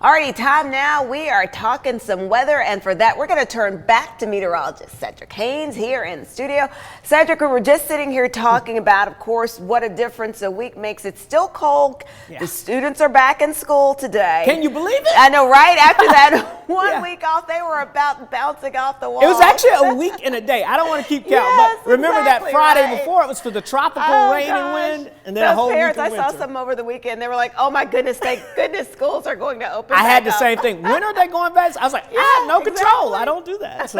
Alrighty, time now. We are talking some weather, and for that, we're going to turn back to meteorologist Cedric Haynes here in the studio. Cedric, we were just sitting here talking about, of course, what a difference a week makes. It's still cold. Yeah. The students are back in school today. Can you believe it? I know, right? After that one week off, they were about bouncing off the wall. It was actually a week and a day. I don't want to keep count, yes, but remember exactly, that Friday right before, it was for the tropical rain and wind, and then a whole parents, week of winter. I saw some over the weekend. They were like, "Oh my goodness, thank goodness schools are going to open." I had the same thing. When are they going back? I was like, I have no control. I don't do that.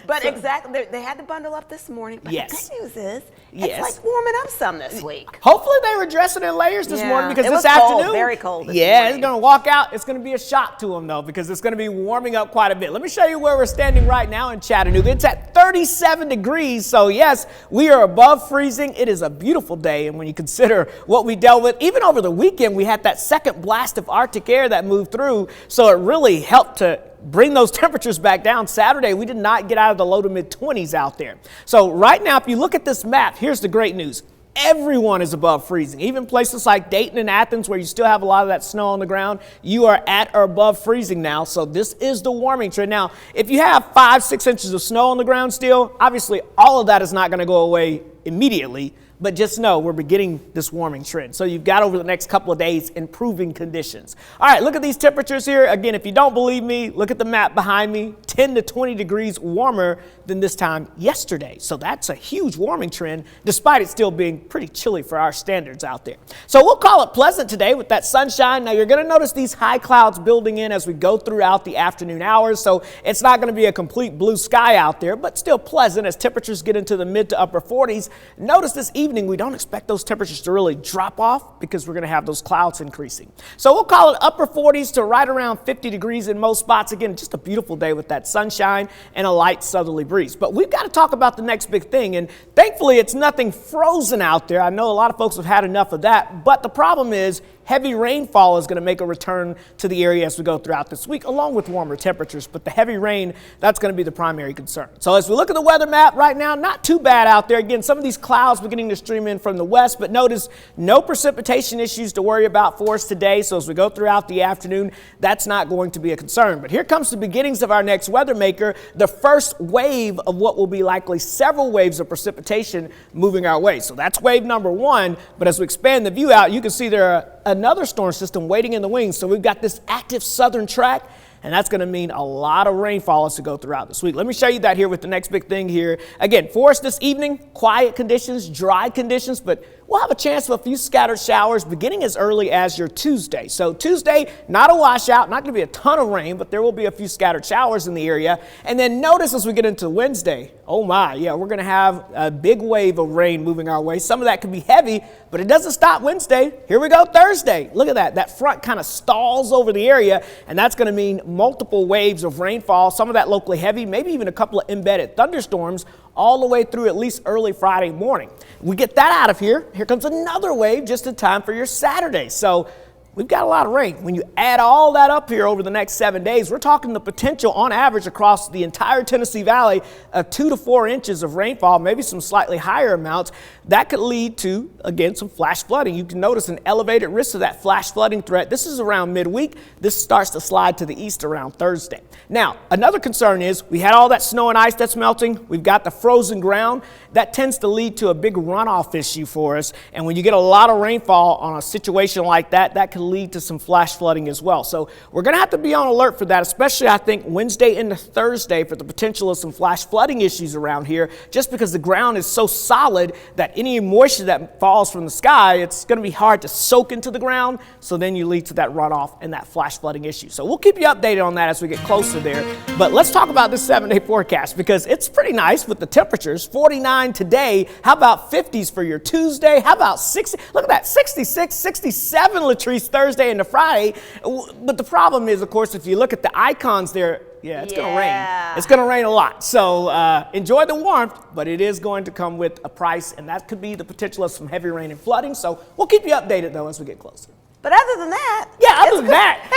But exactly, they had to bundle up this morning. But the good news is, it's like warming up some this week. Hopefully they were dressing in layers this morning, because this afternoon, afternoon, very cold. This morning. It's going to walk out. It's going to be a shock to them though, because it's going to be warming up quite a bit. Let me show you where we're standing right now in Chattanooga. It's at 37 degrees. So yes, we are above freezing. It is a beautiful day, and when you consider what we dealt with, even over the weekend, we had that second blast of Arctic air that moved through. So it really helped to bring those temperatures back down. Saturday, we did not get out of the low to mid 20s out there. So right now, if you look at this map, here's the great news. Everyone is above freezing. Even places like Dayton and Athens, where you still have a lot of that snow on the ground, you are at or above freezing now. So this is the warming trend. Now, if you have 5-6 inches of snow on the ground still, obviously all of that is not going to go away immediately. But just know we're beginning this warming trend. So you've got over the next couple of days improving conditions. All right, look at these temperatures here. Again, if you don't believe me, look at the map behind me. 10 to 20 degrees warmer than this time yesterday. So that's a huge warming trend, despite it still being pretty chilly for our standards out there. So we'll call it pleasant today with that sunshine. Now you're going to notice these high clouds building in as we go throughout the afternoon hours. So it's not going to be a complete blue sky out there, but still pleasant as temperatures get into the mid to upper 40s. Notice this evening, we don't expect those temperatures to really drop off because we're going to have those clouds increasing. So we'll call it upper 40s to right around 50 degrees in most spots. Again, just a beautiful day with that sunshine and a light southerly breeze. But we've got to talk about the next big thing. And thankfully, it's nothing frozen out there. I know a lot of folks have had enough of that. But the problem is, heavy rainfall is going to make a return to the area as we go throughout this week, along with warmer temperatures. But the heavy rain, that's going to be the primary concern. So as we look at the weather map right now, not too bad out there. Again, some of these clouds beginning to stream in from the west, but notice no precipitation issues to worry about for us today. So as we go throughout the afternoon, that's not going to be a concern. But here comes the beginnings of our next weather maker, the first wave of what will be likely several waves of precipitation moving our way. So that's wave number one. But as we expand the view out, you can see there are another storm system waiting in the wings. So we've got this active southern track, and that's going to mean a lot of rainfall as we go throughout this week. Let me show you that here with the next big thing here. Again, for us this evening, quiet conditions, dry conditions, but we'll have a chance of a few scattered showers beginning as early as your Tuesday. So Tuesday, not a washout, not going to be a ton of rain, but there will be a few scattered showers in the area. And then notice as we get into Wednesday, oh my, yeah, we're going to have a big wave of rain moving our way. Some of that could be heavy, but it doesn't stop Wednesday. Here we go Thursday. Look at that. That front kind of stalls over the area, and that's going to mean multiple waves of rainfall, some of that locally heavy, maybe even a couple of embedded thunderstorms all the way through at least early Friday morning. We get that out of here. Here comes another wave just in time for your Saturday. So we've got a lot of rain. When you add all that up here over the next 7 days, we're talking the potential on average across the entire Tennessee Valley of 2 to 4 inches of rainfall, maybe some slightly higher amounts. That could lead to, again, some flash flooding. You can notice an elevated risk of that flash flooding threat. This is around midweek. This starts to slide to the east around Thursday. Now, another concern is we had all that snow and ice that's melting. We've got the frozen ground. That tends to lead to a big runoff issue for us. And when you get a lot of rainfall on a situation like that, that can lead to some flash flooding as well. So we're going to have to be on alert for that, especially I think Wednesday into Thursday for the potential of some flash flooding issues around here, just because the ground is so solid that any moisture that falls from the sky, it's going to be hard to soak into the ground. So then you lead to that runoff and that flash flooding issue. So we'll keep you updated on that as we get closer there. But let's talk about this 7-day forecast, because it's pretty nice with the temperatures. 49 today. How about 50s for your Tuesday? How about 60? Look at that, 66, 67 Latrice Thursday into Friday. But the problem is, of course, if you look at the icons there, it's going to rain. It's going to rain a lot. So enjoy the warmth, but it is going to come with a price, and that could be the potential of some heavy rain and flooding. So we'll keep you updated, though, as we get closer. But other than that,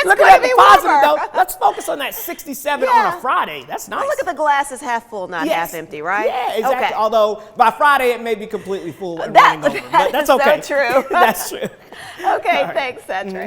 look at the positive, though. Let's focus on that 67 on a Friday. That's nice. Well, look at the glass is half full, not half empty, right? Yeah, exactly. Okay. Although by Friday it may be completely full and running over. But that's okay. So true. That's true. Okay, thanks, Cedric.